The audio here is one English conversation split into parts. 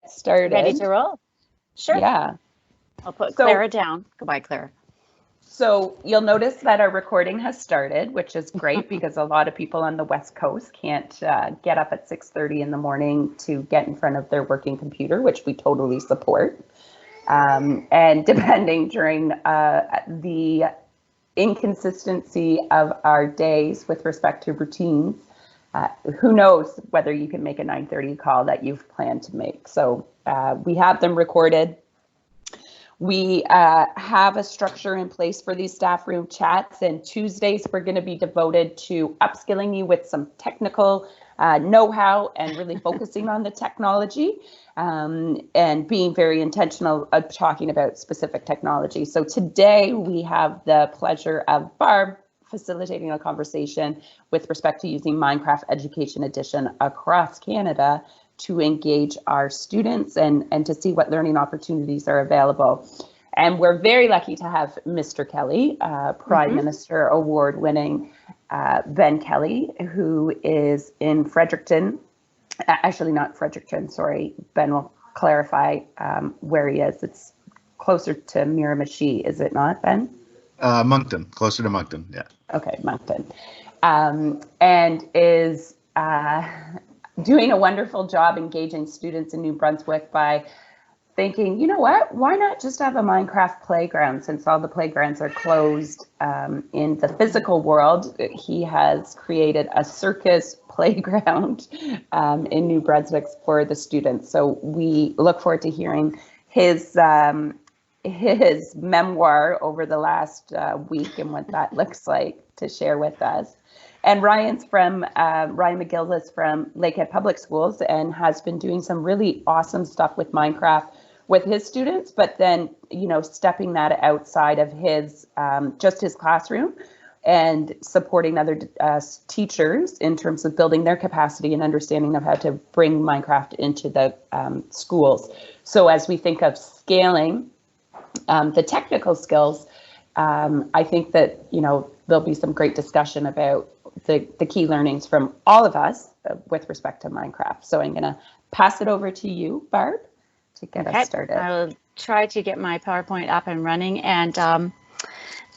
started. Ready to roll? Sure. Yeah. I'll put Clara down. Goodbye, Clara. So you'll notice that our recording has started, which is great because a lot of people on the West Coast can't get up at 6:30 in the morning to get in front of their working computer, which we totally support. And depending during the inconsistency of our days with respect to routines, who knows whether you can make a 9:30 call that you've planned to make. So we have them recorded. We have a structure in place for these staff room chats, and Tuesdays we're going to be devoted to upskilling you with some technical know-how and really focusing on the technology and being very intentional of talking about specific technology. So today we have the pleasure of Barb facilitating a conversation with respect to using Minecraft Education Edition across Canada to engage our students and to see what learning opportunities are available. And we're very lucky to have Mr. Kelly, Prime Minister award-winning Ben Kelly, who is in Fredericton. Actually, not Fredericton, sorry. Ben will clarify where he is. It's closer to Miramichi, is it not, Ben? Moncton, closer to Moncton, yeah. Okay, Moncton. And is doing a wonderful job engaging students in New Brunswick by thinking, you know what, why not just have a Minecraft playground since all the playgrounds are closed in the physical world. He has created a circus playground in New Brunswick for the students. So we look forward to hearing his memoir over the last week and what that looks like to share with us. And Ryan McGill is from Lakehead Public Schools and has been doing some really awesome stuff with Minecraft with his students, but then, you know, stepping that outside of his, just his classroom and supporting other teachers in terms of building their capacity and understanding of how to bring Minecraft into the schools. So as we think of scaling the technical skills, I think that, you know, there'll be some great discussion about the key learnings from all of us with respect to Minecraft. So I'm going to pass it over to you, Barb, to get us started. I'll try to get my PowerPoint up and running. And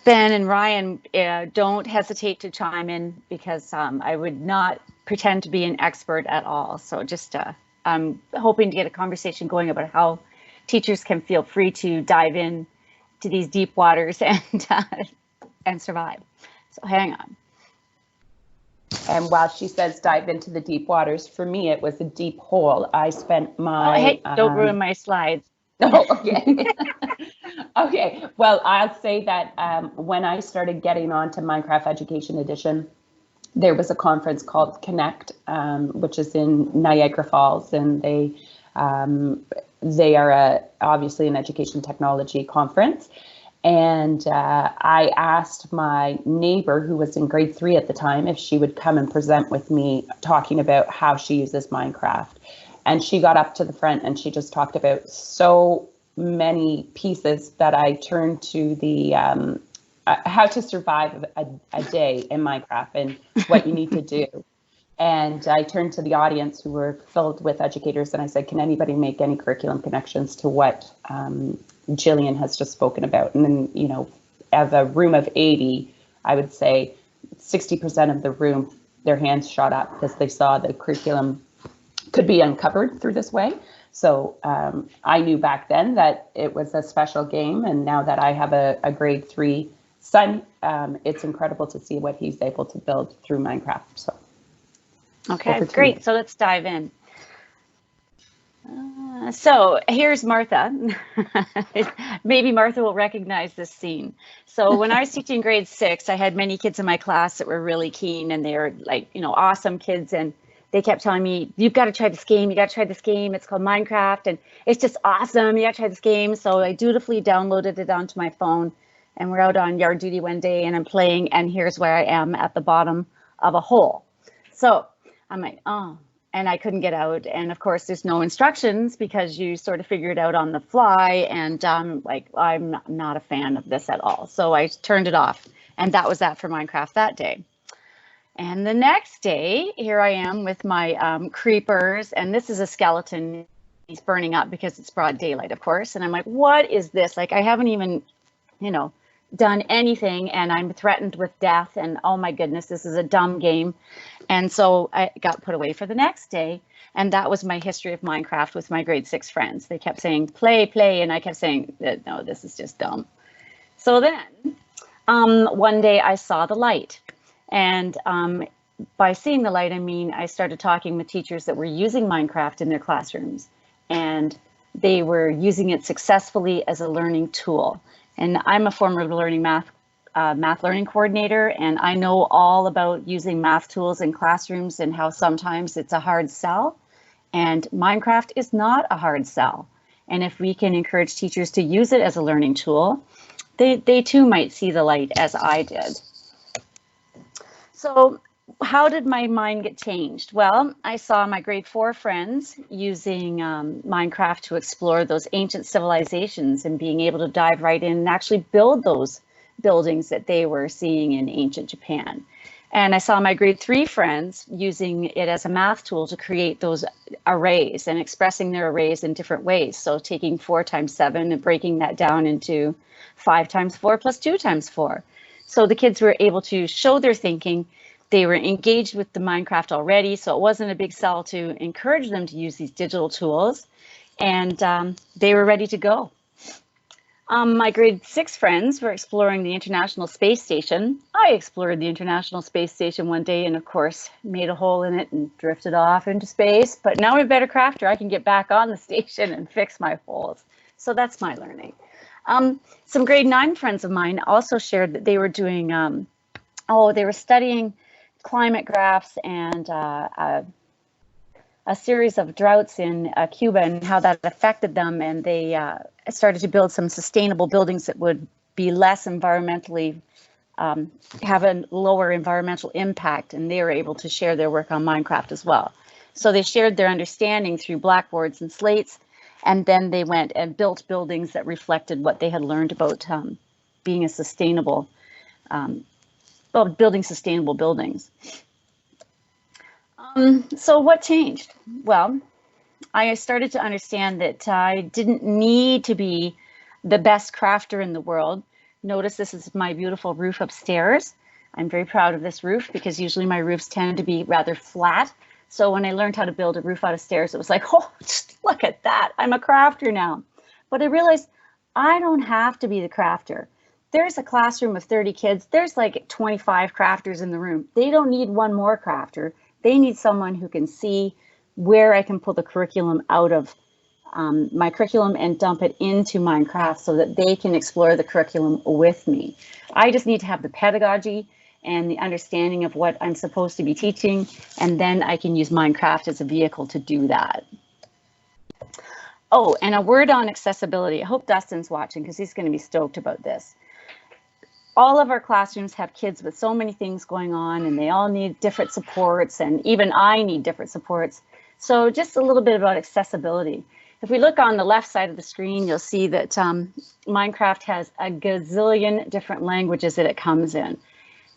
Ben and Ryan, don't hesitate to chime in because I would not pretend to be an expert at all. So just I'm hoping to get a conversation going about how teachers can feel free to dive in to these deep waters and survive. So hang on. And while she says dive into the deep waters, for me, it was a deep hole. I spent my... Oh, hey, don't ruin my slides. Oh, okay. Okay. Well, I'll say that when I started getting onto Minecraft Education Edition, there was a conference called Connect, which is in Niagara Falls, and they are obviously an education technology conference. And I asked my neighbor, who was in grade 3 at the time, if she would come and present with me talking about how she uses Minecraft. And she got up to the front and she just talked about so many pieces that I turned to the how to survive a day in Minecraft and what you need to do. And I turned to the audience who were filled with educators and I said, can anybody make any curriculum connections to what Jillian has just spoken about? And then, you know, as a room of 80, I would say 60% of the room, their hands shot up because they saw the curriculum could be uncovered through this way. So I knew back then that it was a special game. And now that I have a grade 3 son, it's incredible to see what he's able to build through Minecraft. So. Okay, great. So let's dive in. So here's Martha. Maybe Martha will recognize this scene. So when I was teaching grade 6, I had many kids in my class that were really keen and they were like, you know, awesome kids. And they kept telling me, you've got to try this game. You got to try this game. It's called Minecraft and it's just awesome. You got to try this game. So I dutifully downloaded it onto my phone and we're out on yard duty one day and I'm playing and here's where I am at the bottom of a hole. So I'm like, oh, and I couldn't get out. And of course, there's no instructions because you sort of figure it out on the fly. And like, I'm not a fan of this at all. So I turned it off. And that was that for Minecraft that day. And the next day, here I am with my creepers. And this is a skeleton. he's burning up because it's broad daylight, of course. And I'm like, what is this? Like, I haven't even, you know, done anything, and I'm threatened with death, and oh my goodness, this is a dumb game. And so I got put away for the next day. And that was my history of Minecraft with my grade 6 friends. They kept saying, play, play. And I kept saying, no, this is just dumb. So then one day I saw the light. And by seeing the light, I mean, I started talking with teachers that were using Minecraft in their classrooms. And they were using it successfully as a learning tool. And I'm a former learning math learning coordinator, and I know all about using math tools in classrooms and how sometimes it's a hard sell. And Minecraft is not a hard sell. And if we can encourage teachers to use it as a learning tool, they too might see the light as I did. So how did my mind get changed? Well, I saw my grade 4 friends using Minecraft to explore those ancient civilizations and being able to dive right in and actually build those buildings that they were seeing in ancient Japan. And I saw my grade 3 friends using it as a math tool to create those arrays and expressing their arrays in different ways. So taking 4 times 7 and breaking that down into 5 times 4 plus 2 times 4. So the kids were able to show their thinking. They were engaged with the Minecraft already, so it wasn't a big sell to encourage them to use these digital tools. And they were ready to go. My grade 6 friends were exploring the International Space Station. I explored the International Space Station one day and, of course, made a hole in it and drifted off into space. But now I'm a better crafter. I can get back on the station and fix my holes. So that's my learning. Some grade 9 friends of mine also shared that they were doing, they were studying climate graphs and a series of droughts in Cuba and how that affected them, and they started to build some sustainable buildings that would be less environmentally, have a lower environmental impact, and they were able to share their work on Minecraft as well. So they shared their understanding through blackboards and slates, and then they went and built buildings that reflected what they had learned about being a sustainable, building sustainable buildings. So what changed? Well, I started to understand that I didn't need to be the best crafter in the world. Notice this is my beautiful roof upstairs. I'm very proud of this roof because usually my roofs tend to be rather flat. So when I learned how to build a roof out of stairs, it was like, oh, just look at that. I'm a crafter now. But I realized I don't have to be the crafter. There's a classroom of 30 kids. There's like 25 crafters in the room. They don't need one more crafter. They need someone who can see where I can pull the curriculum out of my curriculum and dump it into Minecraft so that they can explore the curriculum with me. I just need to have the pedagogy and the understanding of what I'm supposed to be teaching, and then I can use Minecraft as a vehicle to do that. Oh, and a word on accessibility. I hope Dustin's watching because he's going to be stoked about this. All of our classrooms have kids with so many things going on, and they all need different supports, and even I need different supports. So just a little bit about accessibility. If we look on the left side of the screen, you'll see that Minecraft has a gazillion different languages that it comes in.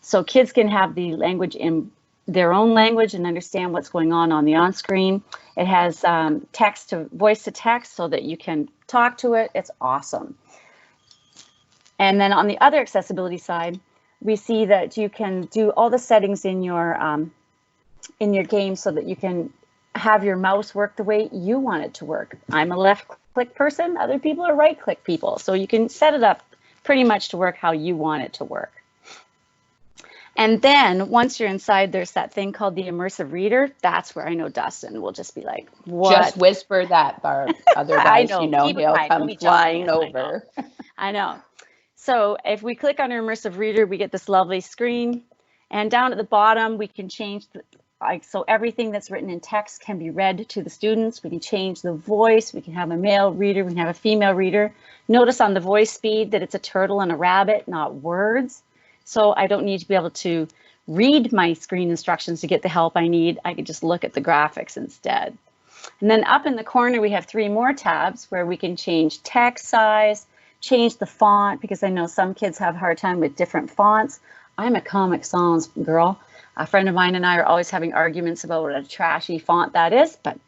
So kids can have the language in their own language and understand what's going on the on-screen. It has text to voice to text so that you can talk to it. It's awesome. And then on the other accessibility side, we see that you can do all the settings in your game so that you can have your mouse work the way you want it to work. I'm a left click person, other people are right click people. So you can set it up pretty much to work how you want it to work. And then once you're inside, there's that thing called the immersive reader. That's where I know Dustin will just be like, what? Just whisper that, Barb. Otherwise, know, you know, he'll come flying over. I know. So if we click on our immersive reader, we get this lovely screen. And down at the bottom, we can change, so everything that's written in text can be read to the students. We can change the voice. We can have a male reader. We can have a female reader. Notice on the voice speed that it's a turtle and a rabbit, not words. So I don't need to be able to read my screen instructions to get the help I need. I could just look at the graphics instead. And then up in the corner, we have 3 more tabs where we can change text size, change the font, because I know some kids have a hard time with different fonts. I'm a Comic Sans girl. A friend of mine and I are always having arguments about what a trashy font that is, but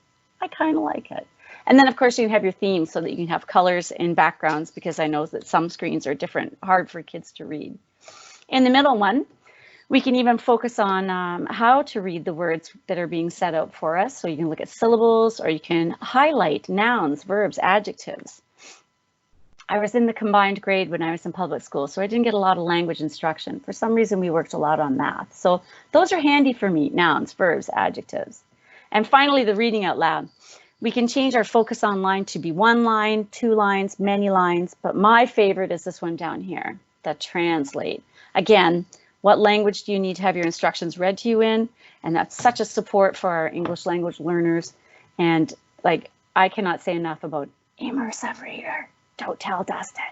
I kind of like it. And then of course you have your themes so that you can have colors and backgrounds, because I know that some screens are different, hard for kids to read. In the middle one, we can even focus on how to read the words that are being set out for us. So you can look at syllables, or you can highlight nouns, verbs, adjectives. I was in the combined grade when I was in public school, so I didn't get a lot of language instruction. For some reason, we worked a lot on math. So those are handy for me, nouns, verbs, adjectives. And finally, the reading out loud. We can change our focus online to be 1 line, 2 lines, many lines, but my favorite is this one down here, the translate. Again, what language do you need to have your instructions read to you in? And that's such a support for our English language learners. And like, I cannot say enough about immersive reader. Don't tell Dustin.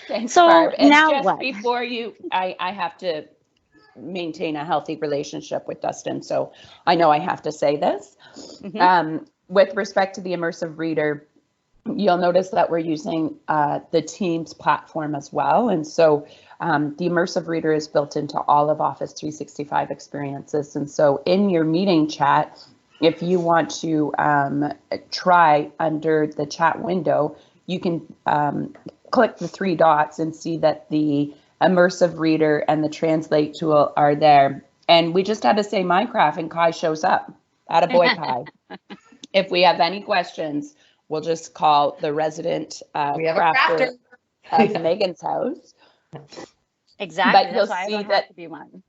Thanks, So Barb. And now just what? before you, I have to maintain a healthy relationship with Dustin, so I know I have to say this. With respect to the immersive reader, you'll notice that we're using the Teams platform as well. And so the immersive reader is built into all of Office 365 experiences. And so in your meeting chat, if you want to try under the chat window, you can click the 3 dots and see that the immersive reader and the translate tool are there. And we just had to say Minecraft and Kai shows up. Attaboy, Kai. If we have any questions, we'll just call the resident We have a crafter crafter. of Megan's house. Exactly. But That's you'll why I see don't that have to be one.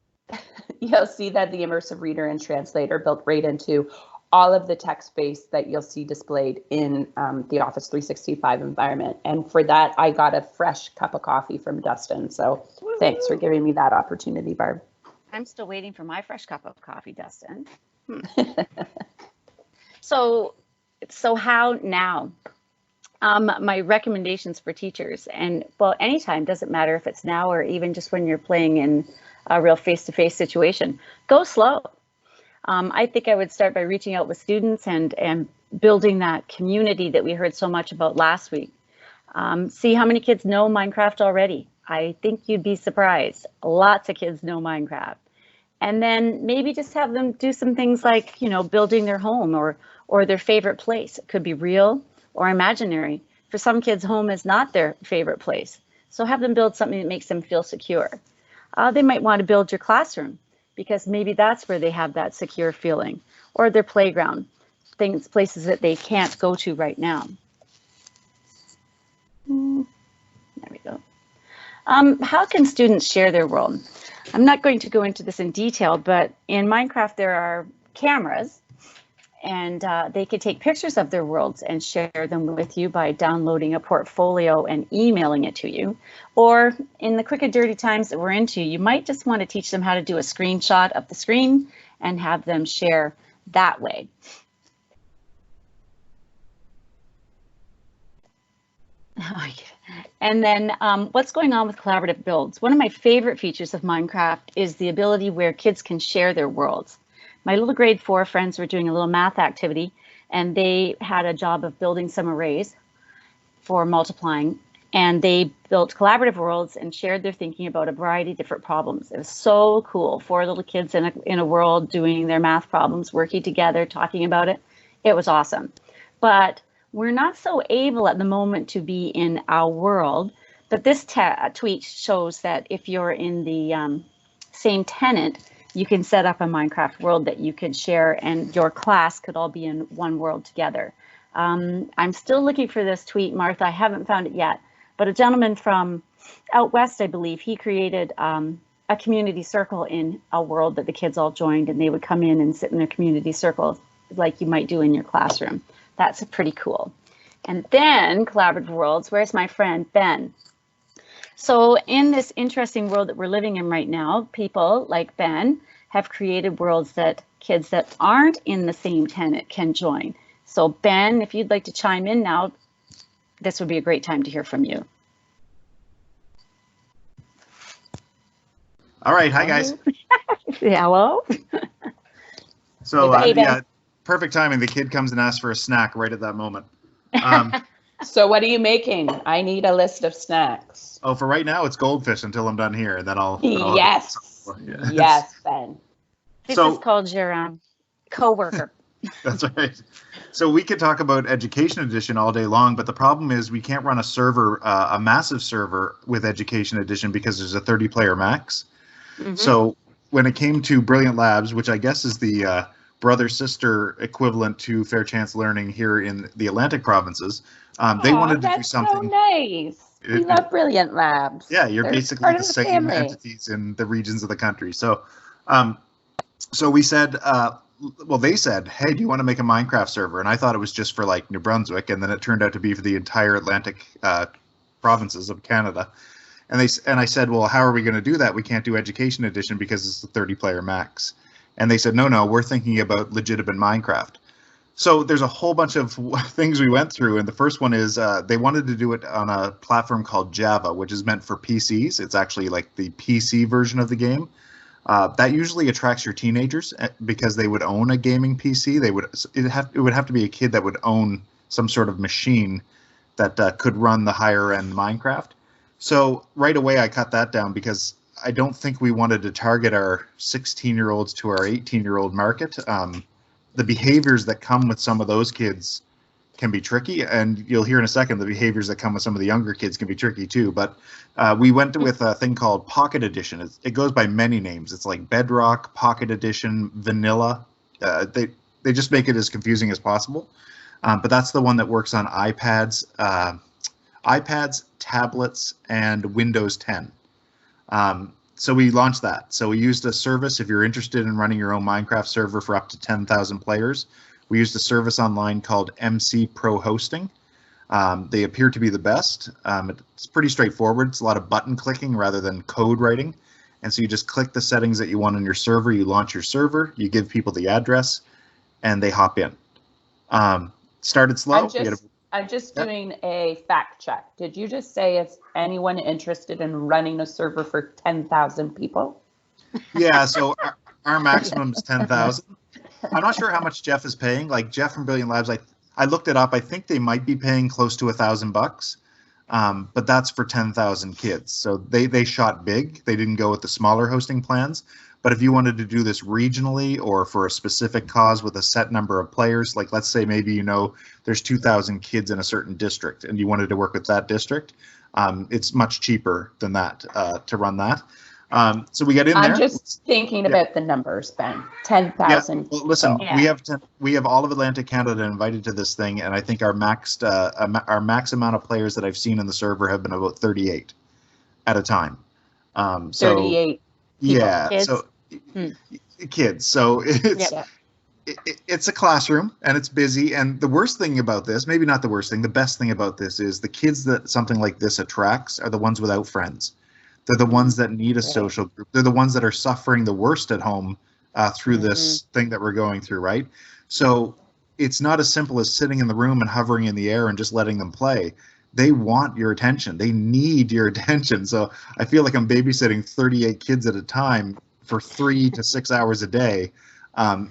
You'll see that the immersive reader and translator built right into all of the text space that you'll see displayed in the Office 365 environment. And for that, I got a fresh cup of coffee from Dustin. So thanks for giving me that opportunity, Barb. I'm still waiting for my fresh cup of coffee, Dustin. So how now? My recommendations for teachers, and well, anytime, doesn't matter if it's now or even just when you're playing in a real face-to-face situation, go slow. I think I would start by reaching out with students and building that community that we heard so much about last week. See how many kids know Minecraft already. I think you'd be surprised. Lots of kids know Minecraft. And then maybe just have them do some things like, you know, building their home or their favorite place. It could be real or imaginary. For some kids, home is not their favorite place. So have them build something that makes them feel secure. They might want to build your classroom, because maybe that's where they have that secure feeling, or their playground, places that they can't go to right now. There we go. How can students share their world? I'm not going to go into this in detail, but in Minecraft there are cameras, and they can take pictures of their worlds and share them with you by downloading a portfolio and emailing it to you. Or in the quick and dirty times that we're into, you might just want to teach them how to do a screenshot of the screen and have them share that way. And then what's going on with collaborative builds? One of my favorite features of Minecraft is the ability where kids can share their worlds. My little grade 4 friends were doing a little math activity, and they had a job of building some arrays for multiplying, and they built collaborative worlds and shared their thinking about a variety of different problems. It was so cool. 4 little kids in a world doing their math problems, working together, talking about it. It was awesome. But we're not so able at the moment to be in our world, but this tweet shows that if you're in the same tenant, you can set up a Minecraft world that you could share, and your class could all be in one world together. I'm still looking for this tweet, Martha. I haven't found it yet, but a gentleman from out west, I believe, he created a community circle in a world that the kids all joined, and they would come in and sit in their community circle like you might do in your classroom. That's pretty cool. And then collaborative worlds. Where's my friend Ben? So in this interesting world that we're living in right now, people like Ben have created worlds that kids that aren't in the same tenant can join. So Ben, if you'd like to chime in now, this would be a great time to hear from you. All right. Hi, guys. Hello. So, Hey, Ben. yeah, perfect timing. The kid comes and asks for a snack right at that moment. So what are you making? I need a list of snacks. Oh, for right now, it's goldfish until I'm done here, and then I'll Yes. Yeah. Yes, Ben. This So- is called your coworker. That's right. So we could talk about Education Edition all day long, but the problem is we can't run a server, a massive server with Education Edition because there's a 30-player max. So when it came to Brilliant Labs, which I guess is the brother-sister equivalent to Fair Chance Learning here in the Atlantic provinces, they wanted to do something. So nice. We love Brilliant Labs. Yeah, you're They're basically part the of the same family. entities in the regions of the country. So, so we said, well, they said, hey, do you want to make a Minecraft server? And I thought it was just for like New Brunswick, and then it turned out to be for the entire Atlantic provinces of Canada. And I said, well, how are we going to do that? We can't do Education Edition because it's the 30-player max. And they said, no, we're thinking about legitimate Minecraft. So there's a whole bunch of things we went through, and the first one is they wanted to do it on a platform called Java, which is meant for PCs. It's actually like the PC version of the game. That usually attracts your teenagers because they would own a gaming PC. It would have to be a kid that would own some sort of machine that could run the higher end Minecraft. So right away I cut that down because I don't think we wanted to target our 16-year-olds to our 18-year-old market. The behaviors that come with some of those kids can be tricky, and you'll hear in a second the behaviors that come with some of the younger kids can be tricky too. But we went with a thing called Pocket Edition. It goes by many names. It's like Bedrock, Pocket Edition, Vanilla. They just make it as confusing as possible. But that's the one that works on iPads, tablets, and Windows 10. So we launched that. So we used a service if you're interested in running your own Minecraft server for up to 10,000 players. We used a service online called MC Pro Hosting. They appear to be the best. It's pretty straightforward. It's a lot of button clicking rather than code writing. And so you just click the settings that you want on your server. You launch your server. You give people the address, and they hop in. Started slow. I'm just doing a fact check. Did you just say is anyone interested in running a server for 10,000 people? Yeah, so our maximum is 10,000. I'm not sure how much Jeff is paying. Like Jeff from Brilliant Labs, I looked it up. I think they might be paying close to $1,000, but that's for 10,000 kids. So they shot big. They didn't go with the smaller hosting plans. But if you wanted to do this regionally or for a specific cause with a set number of players, like let's say maybe there's 2,000 kids in a certain district and you wanted to work with that district, it's much cheaper than that to run that. So we got in there. I'm just thinking about the numbers, Ben. 10,000. Yeah. Well, listen, we have all of Atlantic Canada invited to this thing, and I think our max amount of players that I've seen in the server have been about 38 at a time. 38. Yeah. Kids. So kids. So it's a classroom and it's busy. And the worst thing about this, maybe not the worst thing, the best thing about this is the kids that something like this attracts are the ones without friends. They're the ones that need a social group. They're the ones that are suffering the worst at home through this thing that we're going through, right? So it's not as simple as sitting in the room and hovering in the air and just letting them play. They want your attention. They need your attention. So I feel like I'm babysitting 38 kids at a time for 3 to 6 hours a day.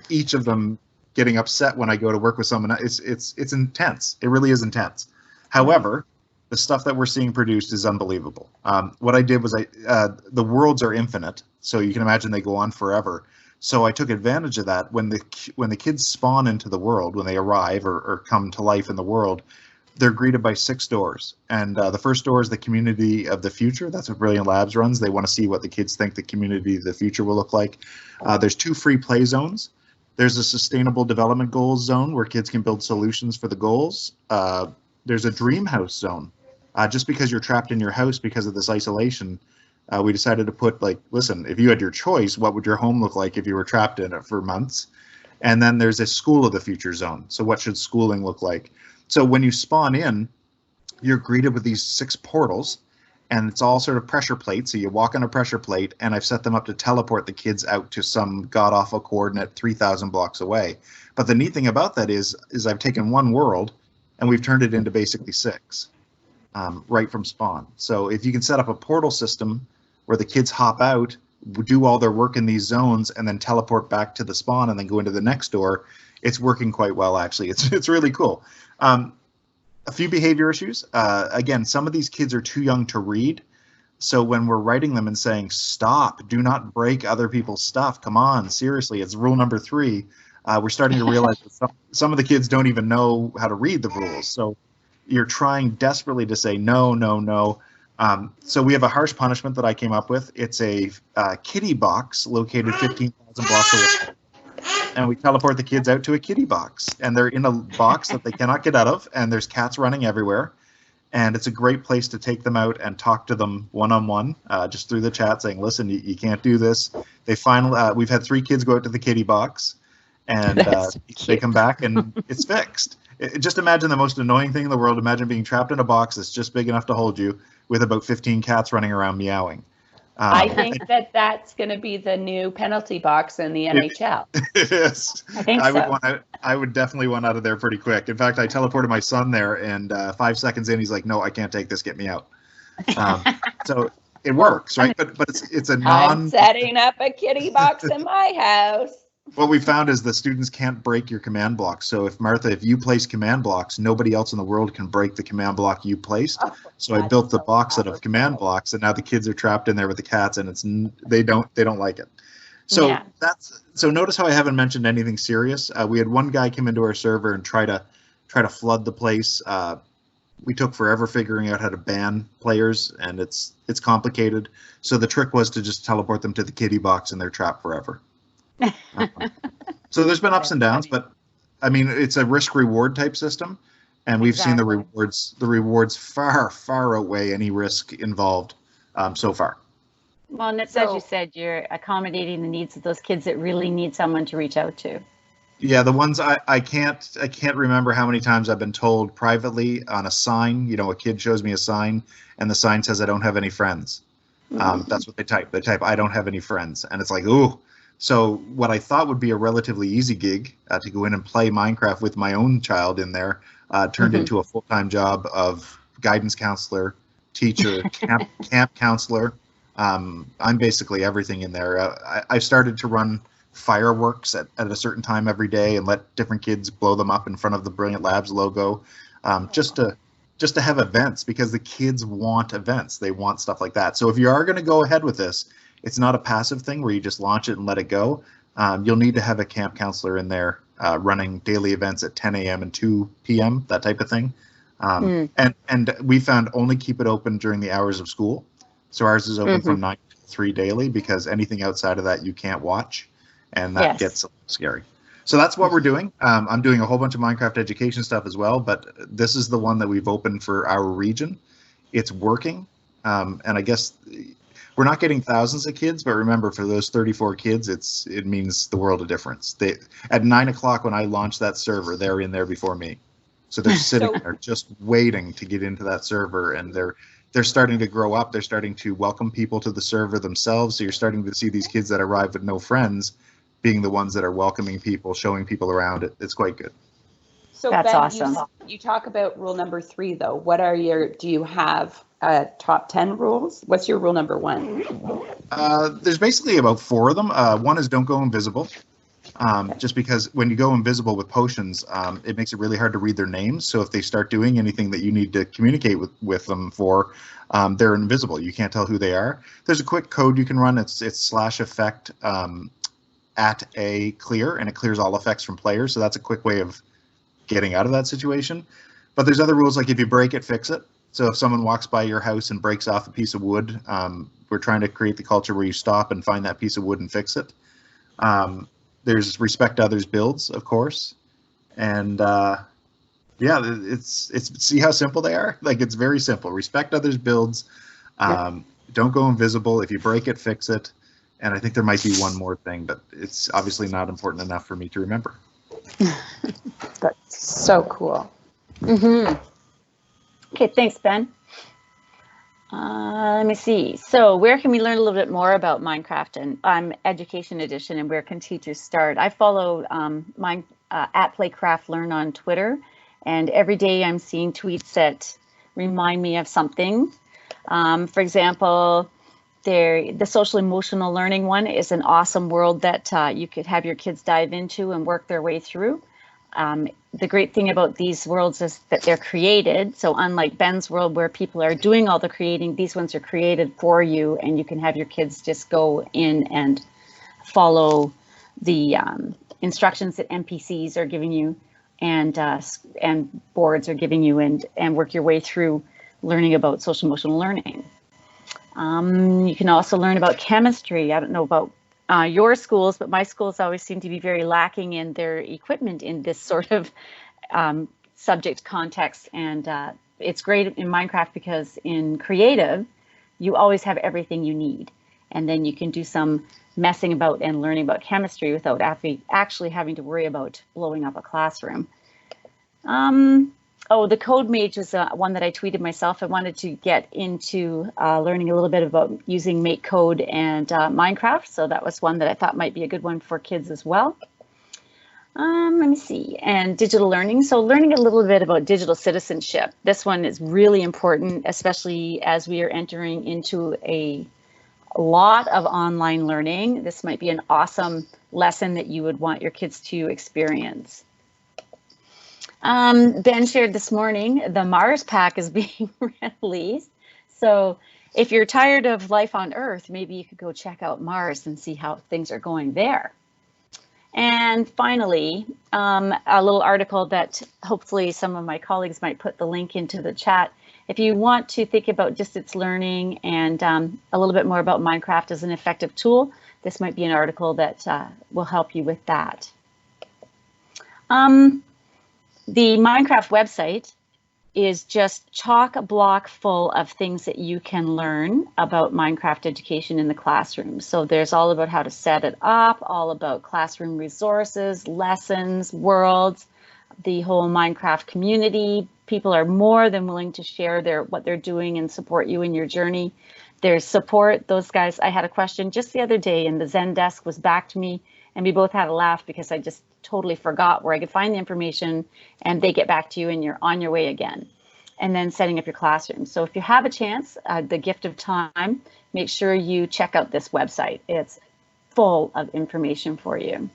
Each of them getting upset when I go to work with someone. It's intense. It really is intense. However, the stuff that we're seeing produced is unbelievable. What I did was the worlds are infinite, so you can imagine they go on forever. So I took advantage of that. When the kids spawn into the world, when they arrive or come to life in the world, they're greeted by 6 doors. And the first door is the community of the future. That's what Brilliant Labs runs. They want to see what the kids think the community of the future will look like. There's 2 free play zones. There's a sustainable development goals zone where kids can build solutions for the goals. There's a dream house zone. Just because you're trapped in your house because of this isolation, we decided to put listen, if you had your choice, what would your home look like if you were trapped in it for months? And then there's a school of the future zone. So what should schooling look like? So when you spawn in, you're greeted with these 6 portals, and it's all sort of pressure plates. So you walk on a pressure plate, and I've set them up to teleport the kids out to some god-awful coordinate 3,000 blocks away. But the neat thing about that is I've taken one world, and we've turned it into basically 6. Right from spawn. So if you can set up a portal system where the kids hop out, do all their work in these zones, and then teleport back to the spawn and then go into the next door, it's working quite well, actually. It's really cool. A few behavior issues. Again, some of these kids are too young to read. So when we're writing them and saying, stop, do not break other people's stuff, come on, seriously, it's rule number 3. we're starting to realize that some of the kids don't even know how to read the rules. So you're trying desperately to say no, no, no. So we have a harsh punishment that I came up with. It's a kitty box located 15,000 blocks away. And we teleport the kids out to a kitty box. And they're in a box that they cannot get out of. And there's cats running everywhere. And it's a great place to take them out and talk to them one-on-one, just through the chat saying, listen, you can't do this. We've had 3 kids go out to the kitty box. And they come back and it's fixed. Just imagine the most annoying thing in the world. Imagine being trapped in a box that's just big enough to hold you with about 15 cats running around meowing. I think that's going to be the new penalty box in the NHL. Yes, I think so. I would definitely want out of there pretty quick. In fact, I teleported my son there, and 5 seconds in, he's like, "No, I can't take this. Get me out." So it works, right? But it's a I'm setting up a kitty box in my house. What we found is the students can't break your command blocks. So if you place command blocks, nobody else in the world can break the command block you placed. So I built the box out of command blocks, and now the kids are trapped in there with the cats, and they don't like it. So so notice how I haven't mentioned anything serious. We had one guy come into our server and try to flood the place. We took forever figuring out how to ban players, and it's complicated. So the trick was to just teleport them to the kitty box, and they're trapped forever. So there's been ups and downs, but I mean, it's a risk reward type system, and we've seen the rewards far outweigh any risk involved so far. Well, and it's, as you said, you're accommodating the needs of those kids that really need someone to reach out to. Yeah, the ones I can't remember how many times I've been told privately on a sign. A kid shows me a sign, and the sign says, "I don't have any friends." That's what they type. They type, "I don't have any friends," and it's like, ooh. So what I thought would be a relatively easy gig to go in and play Minecraft with my own child in there turned into a full-time job of guidance counselor, teacher, camp counselor. I'm basically everything in there. I've started to run fireworks at a certain time every day and let different kids blow them up in front of the Brilliant Labs logo, just to have events, because the kids want events. They want stuff like that. So if you are going to go ahead with this, it's not a passive thing where you just launch it and let it go. You'll need to have a camp counselor in there running daily events at 10 a.m. and 2 p.m., that type of thing. And we found only keep it open during the hours of school. So ours is open from 9 to 3 daily, because anything outside of that you can't watch, and that gets a little scary. So that's what we're doing. I'm doing a whole bunch of Minecraft education stuff as well, but this is the one that we've opened for our region. It's working, and I guess we're not getting thousands of kids, but remember, for those 34 kids, it means the world of difference. At 9 o'clock when I launched that server, they're in there before me. So they're sitting there just waiting to get into that server, and they're starting to grow up. They're starting to welcome people to the server themselves. So you're starting to see these kids that arrive with no friends being the ones that are welcoming people, showing people around. It's quite good. So that's Ben, awesome. You talk about rule number 3, though. Do you have top 10 rules? What's your rule number 1? There's basically about 4 of them. One is don't go invisible. Just because when you go invisible with potions, it makes it really hard to read their names. So if they start doing anything that you need to communicate with them for, they're invisible. You can't tell who they are. There's a quick code you can run. It's /effect @clear, and it clears all effects from players. So that's a quick way of getting out of that situation. But there's other rules, like if you break it, fix it. So if someone walks by your house and breaks off a piece of wood, we're trying to create the culture where you stop and find that piece of wood and fix it. There's respect others builds, of course. And it's see how simple they are? Like, it's very simple. Respect others builds. Don't go invisible. If you break it, fix it. And I think there might be one more thing, but it's obviously not important enough for me to remember. That's so cool. Okay, thanks, Ben. Let me see. So where can we learn a little bit more about Minecraft and Education Edition, and where can teachers start? I follow at PlayCraftLearn on Twitter, and every day I'm seeing tweets that remind me of something. For example, the social emotional learning one is an awesome world that you could have your kids dive into and work their way through. The great thing about these worlds is that they're created. So unlike Ben's world where people are doing all the creating, these ones are created for you, and you can have your kids just go in and follow the instructions that NPCs are giving you and boards are giving you, and work your way through learning about social emotional learning. You can also learn about chemistry. I don't know about your schools, but my schools always seem to be very lacking in their equipment in this sort of subject context. And it's great in Minecraft because in creative, you always have everything you need. And then you can do some messing about and learning about chemistry without actually having to worry about blowing up a classroom. Oh, the Code Mage was one that I tweeted myself. I wanted to get into learning a little bit about using Make Code and Minecraft. So that was one that I thought might be a good one for kids as well. Let me see, and digital learning. So learning a little bit about digital citizenship. This one is really important, especially as we are entering into a lot of online learning. This might be an awesome lesson that you would want your kids to experience. Ben shared this morning, the Mars pack is being released. So if you're tired of life on Earth, maybe you could go check out Mars and see how things are going there. And finally, a little article that hopefully some of my colleagues might put the link into the chat. If you want to think about distance learning and a little bit more about Minecraft as an effective tool, this might be an article that will help you with that. The Minecraft website is just chock-a-block full of things that you can learn about Minecraft education in the classroom. So there's all about how to set it up, all about classroom resources, lessons, worlds, the whole Minecraft community. People are more than willing to share what they're doing and support you in your journey. There's support. Those guys, I had a question just the other day and the Zendesk was back to me and we both had a laugh because I just totally forgot where I could find the information, and they get back to you and you're on your way again. And then setting up your classroom. So if you have a chance, the gift of time, make sure you check out this website. It's full of information for you.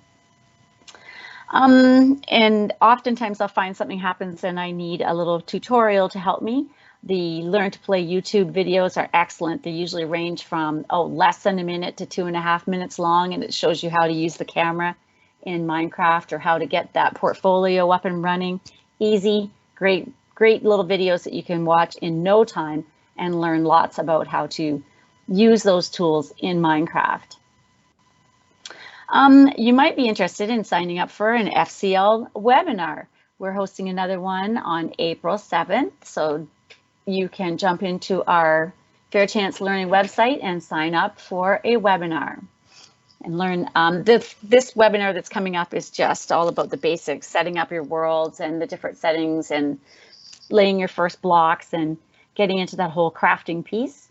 And oftentimes I'll find something happens and I need a little tutorial to help me. The Learn to Play YouTube videos are excellent. They usually range from less than a minute to 2.5 minutes long, and it shows you how to use the camera in Minecraft or how to get that portfolio up and running. Easy, great little videos that you can watch in no time and learn lots about how to use those tools in Minecraft. You might be interested in signing up for an FCL webinar. We're hosting another one on April 7th, so you can jump into our Fair Chance Learning website and sign up for a webinar and learn. This webinar that's coming up is just all about the basics, setting up your worlds and the different settings and laying your first blocks and getting into that whole crafting piece.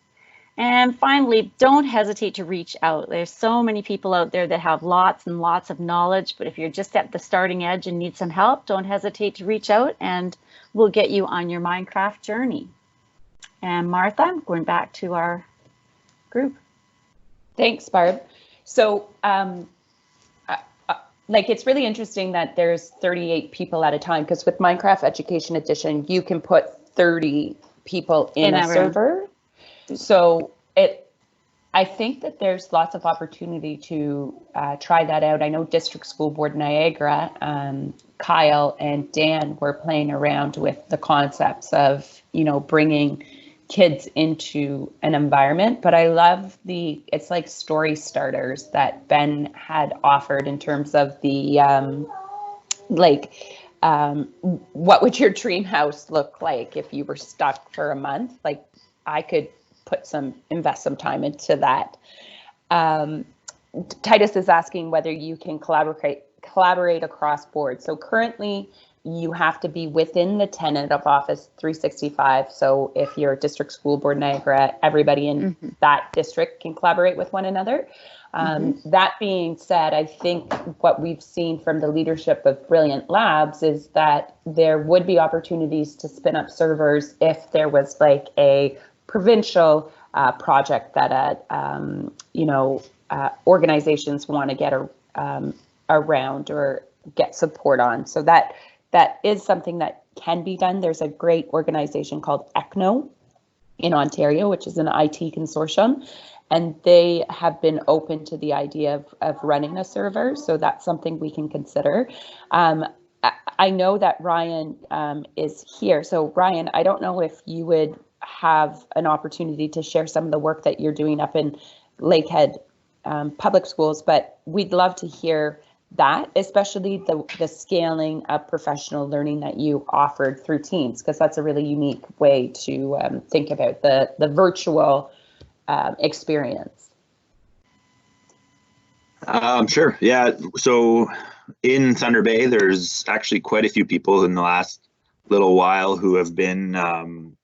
And finally, don't hesitate to reach out. There's so many people out there that have lots and lots of knowledge, but if you're just at the starting edge and need some help, don't hesitate to reach out and we'll get you on your Minecraft journey. And Martha, going back to our group. Thanks, Barb. So it's really interesting that there's 38 people at a time, because with Minecraft Education Edition, you can put 30 people in a server. So I think that there's lots of opportunity to try that out. I know District School Board Niagara, Kyle and Dan were playing around with the concepts of, bringing kids into an environment, but I love it's like story starters that Ben had offered in terms of the, what would your dream house look like if you were stuck for a month? Like, I could invest some time into that. Titus is asking whether you can collaborate across boards. So currently you have to be within the tenant of Office 365. So if you're District School Board Niagara, everybody in that district can collaborate with one another. That being said, I think what we've seen from the leadership of Brilliant Labs is that there would be opportunities to spin up servers if there was like a provincial project that organizations want to get around or get support on. So that is something that can be done. There's a great organization called ECNO in Ontario, which is an IT consortium, and they have been open to the idea of running a server. So that's something we can consider. I know that Ryan is here. So Ryan, I don't know if you would have an opportunity to share some of the work that you're doing up in Lakehead Public Schools, but we'd love to hear that, especially the scaling of professional learning that you offered through Teams, because that's a really unique way to think about the virtual experience. Sure. Yeah. So in Thunder Bay, there's actually quite a few people in the last little while who have been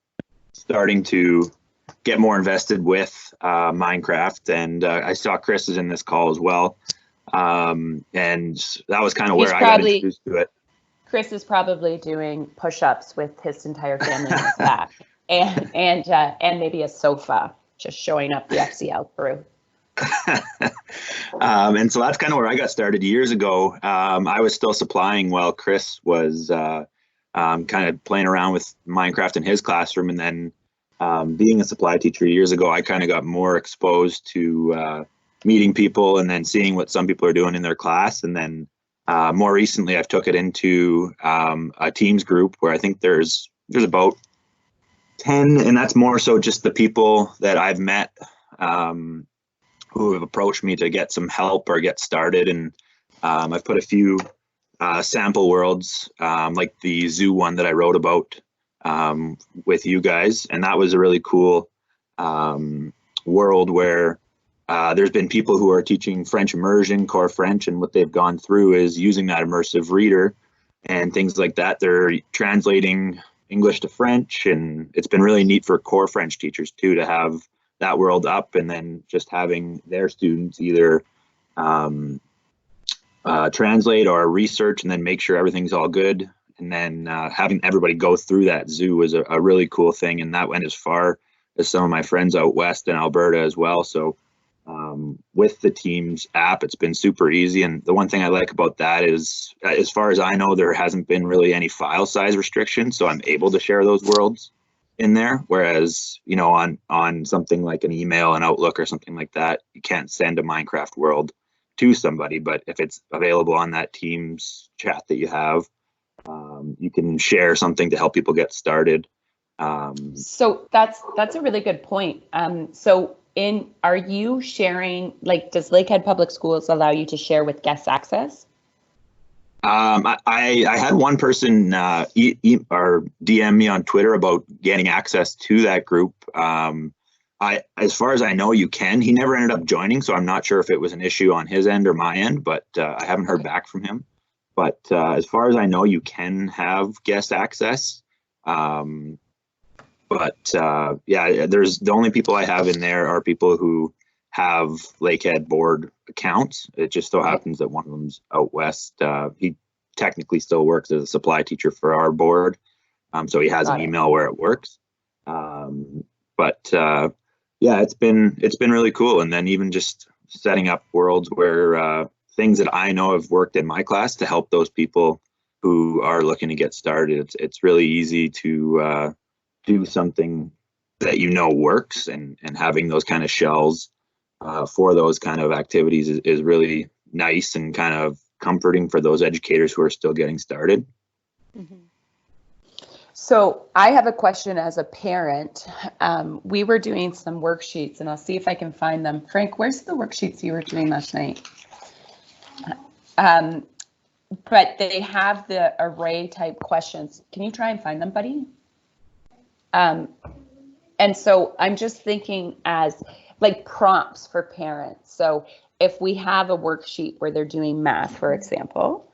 starting to get more invested with Minecraft, and I saw Chris is in this call as well. And that was kind of where I got introduced to it. Chris is probably doing push-ups with his entire family on his back, and maybe a sofa, just showing up the FCL crew. And so that's kind of where I got started years ago. I was still supplying while Chris was kind of playing around with Minecraft in his classroom, and then being a supply teacher years ago, I kind of got more exposed to meeting people and then seeing what some people are doing in their class. And then more recently, I've took it into a Teams group where I think there's about 10, and that's more so just the people that I've met who have approached me to get some help or get started. And I've put a few sample worlds, like the zoo one that I wrote about with you guys. And that was a really cool world where there's been people who are teaching French immersion, core French, and what they've gone through is using that immersive reader and things like that. They're translating English to French, and it's been really neat for core French teachers too to have that world up, and then just having their students either translate or research and then make sure everything's all good. And then having everybody go through that zoo was a really cool thing. And that went as far as some of my friends out west in Alberta as well. So with the Teams app, it's been super easy. And the one thing I like about that is, as far as I know, there hasn't been really any file size restrictions. So I'm able to share those worlds in there. Whereas, you know, on something like an email, an Outlook or something like that, you can't send a Minecraft world to somebody. But if it's available on that Teams chat that you have, you can share something to help people get started. So that's a really good point. So are you sharing, like, does Lakehead Public Schools allow you to share with guest access? I had one person or DM me on Twitter about getting access to that group. As far as I know, you can. He never ended up joining, so I'm not sure if it was an issue on his end or my end, but I haven't heard back from him. But as far as I know, you can have guest access. But yeah, the only people I have in there are people who have Lakehead board accounts. It just so happens that one of them's out west. He technically still works as a supply teacher for our board. So he has an email where it works. But yeah, it's been really cool. And then even just setting up worlds where things that I know have worked in my class to help those people who are looking to get started. It's really easy to do something that you know works, and having those kind of shells for those kind of activities is really nice and kind of comforting for those educators who are still getting started. Mm-hmm. So I have a question as a parent. We were doing some worksheets, and I'll see if I can find them. Frank, where's the worksheets you were doing last night? But they have the array type questions. Can you try and find them, buddy? And so I'm just thinking as like prompts for parents. So if we have a worksheet where they're doing math, for example,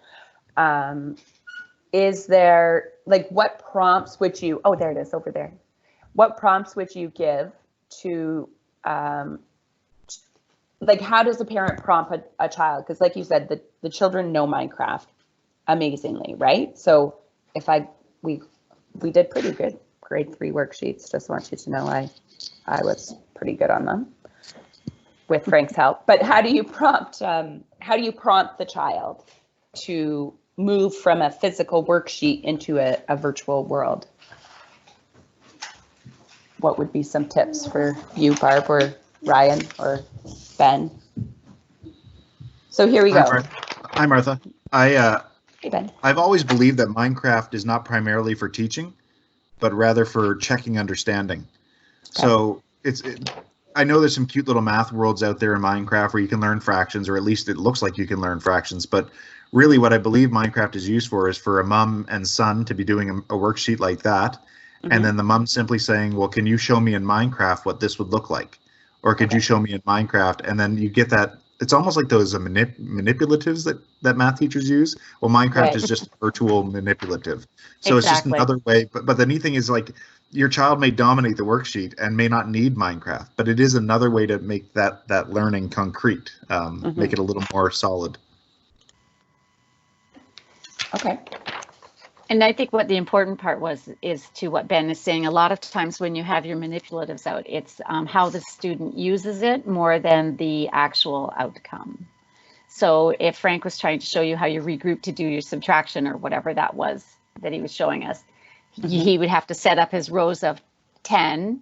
is there, like, what prompts would you, oh, there it is over there. What prompts would you give to, like, how does a parent prompt a child? Because like you said, the children know Minecraft amazingly, right? So if we did pretty good grade 3 worksheets, just want you to know I was pretty good on them with Frank's help. But how do you prompt the child to move from a physical worksheet into a virtual world? What would be some tips for you, Barb, or Ryan or Ben. So here we go. Hi, Martha. Hey, Ben. I've always believed that Minecraft is not primarily for teaching, but rather for checking understanding. Okay. So I know there's some cute little math worlds out there in Minecraft where you can learn fractions, or at least it looks like you can learn fractions. But really what I believe Minecraft is used for is for a mom and son to be doing a worksheet like that. Mm-hmm. And then the mom simply saying, well, can you show me in Minecraft what this would look like? Or could you show me in Minecraft? And then you get that. It's almost like those manipulatives that math teachers use. Well, Minecraft is just virtual manipulative. So it's just another way. But the neat thing is, like, your child may dominate the worksheet and may not need Minecraft, but it is another way to make that learning concrete, make it a little more solid. Okay. And I think what the important part is to what Ben is saying. A lot of times when you have your manipulatives out, it's how the student uses it more than the actual outcome. So if Frank was trying to show you how you regroup to do your subtraction or whatever that was that he was showing us, he would have to set up his rows of 10,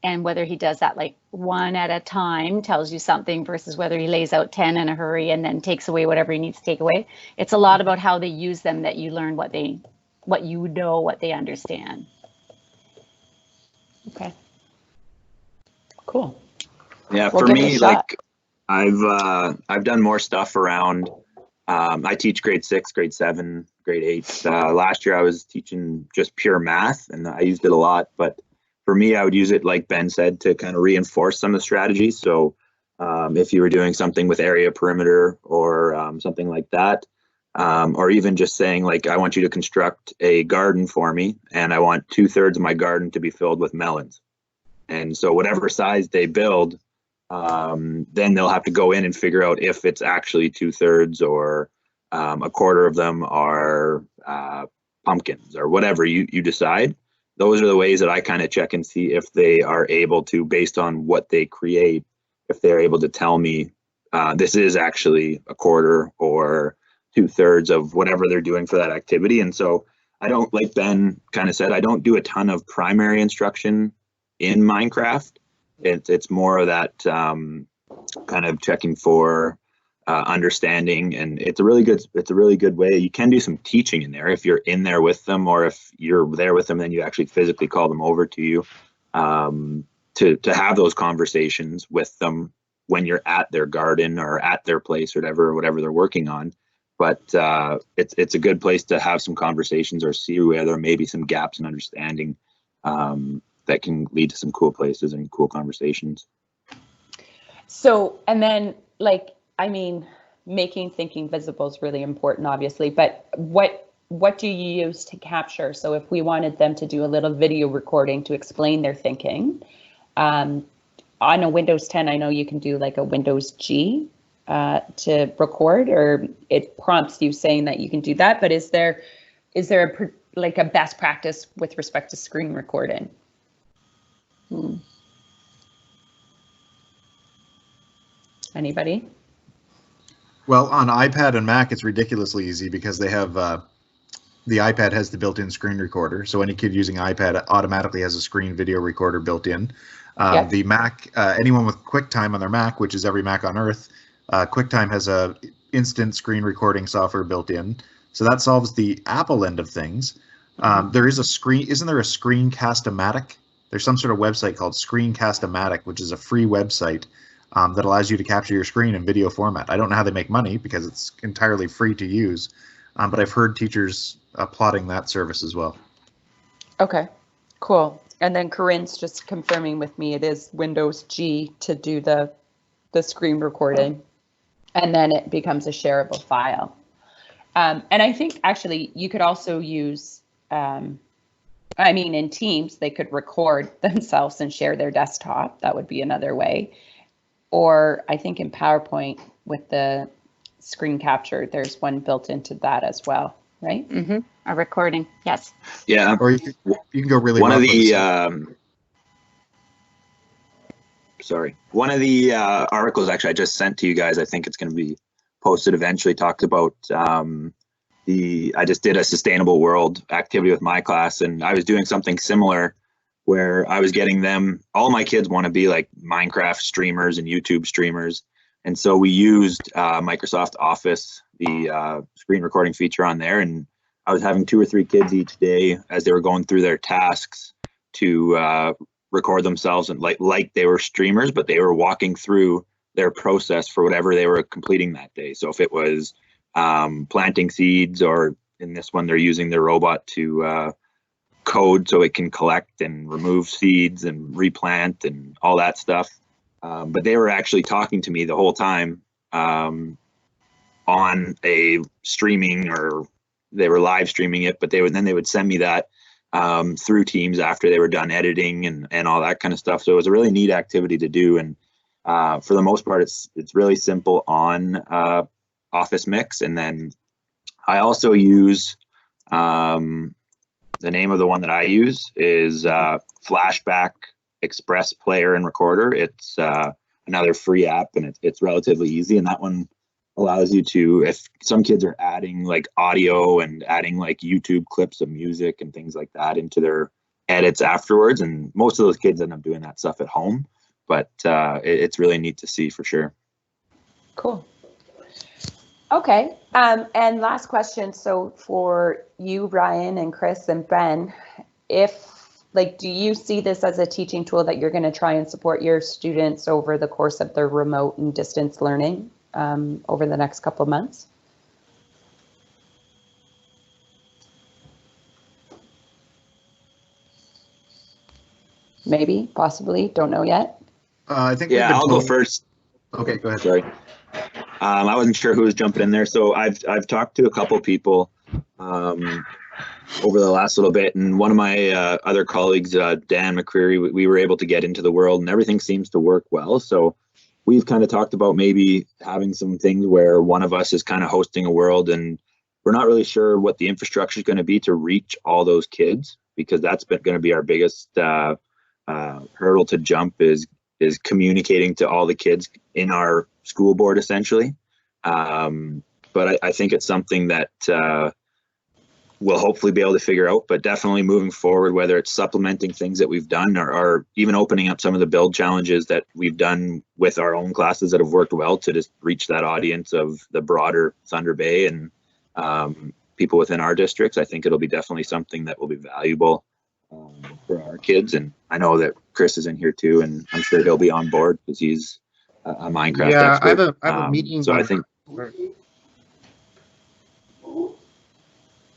and whether he does that like one at a time tells you something versus whether he lays out 10 in a hurry and then takes away whatever he needs to take away. It's a lot about how they use them that you learn what they understand. Okay. Cool. Yeah, for me, like I've done more stuff around. I teach grade 6, grade 7, grade 8. Last year I was teaching just pure math, and I used it a lot. But for me, I would use it, like Ben said, to kind of reinforce some of the strategies. So if you were doing something with area perimeter or something like that, or even just saying, like, I want you to construct a garden for me, and I want 2/3 of my garden to be filled with melons. And so whatever size they build, then they'll have to go in and figure out if it's actually 2/3 or a quarter of them are pumpkins or whatever you decide. Those are the ways that I kind of check and see if they are able to, based on what they create, if they're able to tell me this is actually a quarter or 2/3 of whatever they're doing for that activity. And so I don't, like Ben kind of said, I don't do a ton of primary instruction in Minecraft. It's more of that kind of checking for understanding, and it's a really good way. You can do some teaching in there if you're in there with them, or if you're there with them, then you actually physically call them over to you to have those conversations with them when you're at their garden or at their place or whatever they're working on. But it's a good place to have some conversations or see where there may be some gaps in understanding that can lead to some cool places and cool conversations. So, and then, like, I mean, making thinking visible is really important, obviously, but what do you use to capture? So if we wanted them to do a little video recording to explain their thinking, on a Windows 10, I know you can do like a Windows G to record, or it prompts you saying that you can do that, but is there a best practice with respect to screen recording? Anybody? Well, on iPad and Mac, it's ridiculously easy because they have the iPad has the built-in screen recorder. So any kid using iPad automatically has a screen video recorder built in. Yep. The Mac, anyone with QuickTime on their Mac, which is every Mac on Earth, QuickTime has a instant screen recording software built in. So that solves the Apple end of things. There is a screen, isn't there a Screencast-O-Matic? There's some sort of website called Screencast-O-Matic, which is a free website that allows you to capture your screen in video format. I don't know how they make money because it's entirely free to use, but I've heard teachers applauding that service as well. Okay, cool. And then Corinne's just confirming with me it is Windows G to do the screen recording, and then it becomes a shareable file. And I think actually you could also use, I mean, in Teams, they could record themselves and share their desktop. That would be another way. Or I think in PowerPoint with the screen capture, there's one built into that as well, right? Mm-hmm. A recording, yes. Yeah. Or you can go really. One of the one of the articles actually I just sent to you guys, I think it's going to be posted eventually, talked about I just did a sustainable world activity with my class, and I was doing something similar where I was getting them, all my kids want to be like Minecraft streamers and YouTube streamers. And so we used Microsoft Office, the screen recording feature on there. And I was having 2 or 3 kids each day as they were going through their tasks to record themselves and like they were streamers, but they were walking through their process for whatever they were completing that day. So if it was planting seeds, or in this one, they're using their robot to code so it can collect and remove seeds and replant and all that stuff. But they were actually talking to me the whole time on a streaming, or they were live streaming it, but they would send me that through Teams after they were done editing and all that kind of stuff. So it was a really neat activity to do. And for the most part, it's really simple on Office Mix. And then I also use, the name of the one that I use is Flashback Express Player and Recorder. It's another free app, and it's relatively easy. And that one allows you to, if some kids are adding like audio and adding like YouTube clips of music and things like that into their edits afterwards. And most of those kids end up doing that stuff at home, but it's really neat to see for sure. Cool. Okay. And last question. So for you, Ryan and Chris and Ben, do you see this as a teaching tool that you're going to try and support your students over the course of their remote and distance learning over the next couple of months? Maybe, possibly, don't know yet. I think. Yeah, I'll go first. Okay, go ahead. Sorry. I wasn't sure who was jumping in there. So I've talked to a couple people over the last little bit, and one of my other colleagues, Dan McCreary, we were able to get into the world, and everything seems to work well. So we've kind of talked about maybe having some things where one of us is kind of hosting a world, and we're not really sure what the infrastructure is going to be to reach all those kids, because that's going to be our biggest hurdle to jump is communicating to all the kids in our school board, essentially. But I think it's something that we'll hopefully be able to figure out, but definitely moving forward, whether it's supplementing things that we've done, or even opening up some of the build challenges that we've done with our own classes that have worked well to just reach that audience of the broader Thunder Bay and people within our districts. I think it'll be definitely something that will be valuable for our kids. And I know that Chris is in here too, and I'm sure he'll be on board because he's a Minecraft expert. I have a meeting. So I think.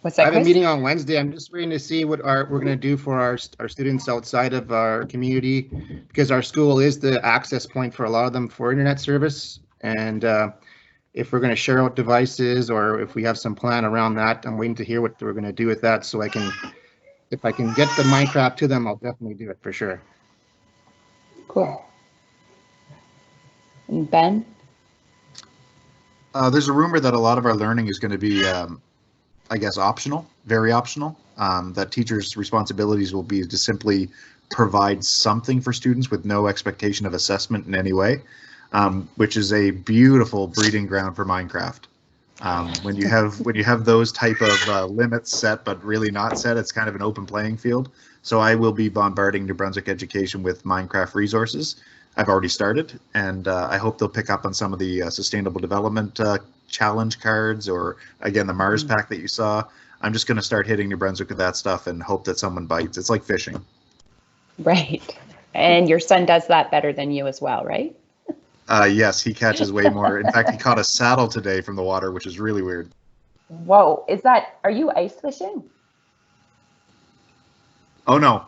What's that, I have a Chris? meeting on Wednesday. I'm just waiting to see what we're going to do for our students outside of our community, because our school is the access point for a lot of them for internet service. And if we're going to share out devices, or if we have some plan around that, I'm waiting to hear what we're going to do with that, so if I can get the Minecraft to them, I'll definitely do it for sure. Cool. And Ben? There's a rumor that a lot of our learning is going to be, I guess, optional, very optional, that teachers' responsibilities will be to simply provide something for students with no expectation of assessment in any way, which is a beautiful breeding ground for Minecraft. When you have those type of limits set, but really not set, it's kind of an open playing field. So I will be bombarding New Brunswick education with Minecraft resources. I've already started, and I hope they'll pick up on some of the sustainable development challenge cards, or again, the Mars pack that you saw. I'm just going to start hitting New Brunswick with that stuff and hope that someone bites. It's like fishing. Right. And your son does that better than you as well, right? Yes, he catches way more. In fact, he caught a saddle today from the water, which is really weird. Whoa, are you ice fishing? Oh, no.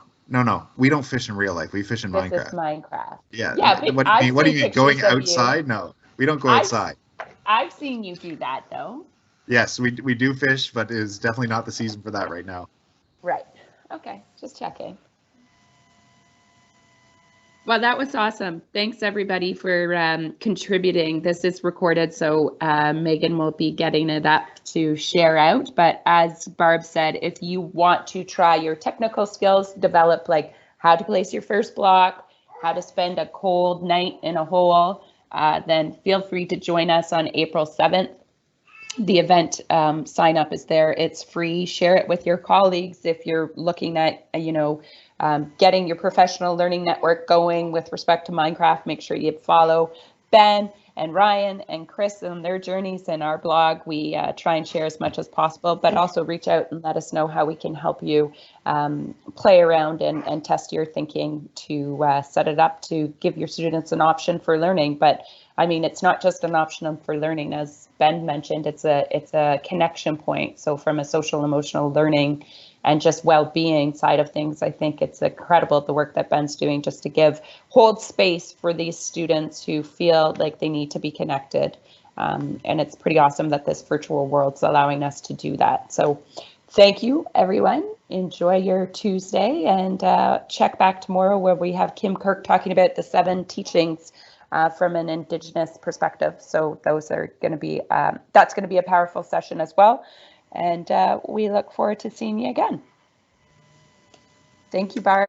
We don't fish in real life. We fish in This Minecraft. is Minecraft. Yeah. But What do you mean, going outside? No, we don't go outside. I've seen you do that, though. Yes, we do fish, but it is definitely not the season for that right now. Right. Okay, just checking. Well, that was awesome. Thanks, everybody, for contributing. This is recorded, so Megan will be getting it up to share out. But as Barb said, if you want to try your technical skills, develop like how to place your first block, how to spend a cold night in a hole, then feel free to join us on April 7th. The event sign up is there. It's free. Share it with your colleagues if you're looking at, getting your professional learning network going with respect to Minecraft. Make sure you follow Ben and Ryan and Chris and their journeys in our blog. We try and share as much as possible, but also reach out and let us know how we can help you play around and test your thinking to set it up to give your students an option for learning. But I mean, it's not just an option for learning, as Ben mentioned, it's a connection point. So from a social emotional learning and just well-being side of things, I think it's incredible the work that Ben's doing just to hold space for these students who feel like they need to be connected. And it's pretty awesome that this virtual world's allowing us to do that. So thank you, everyone. Enjoy your Tuesday, and check back tomorrow where we have Kim Kirk talking about the 7 teachings from an Indigenous perspective. So those are going to be, that's going to be a powerful session as well. And we look forward to seeing you again. Thank you, Barb.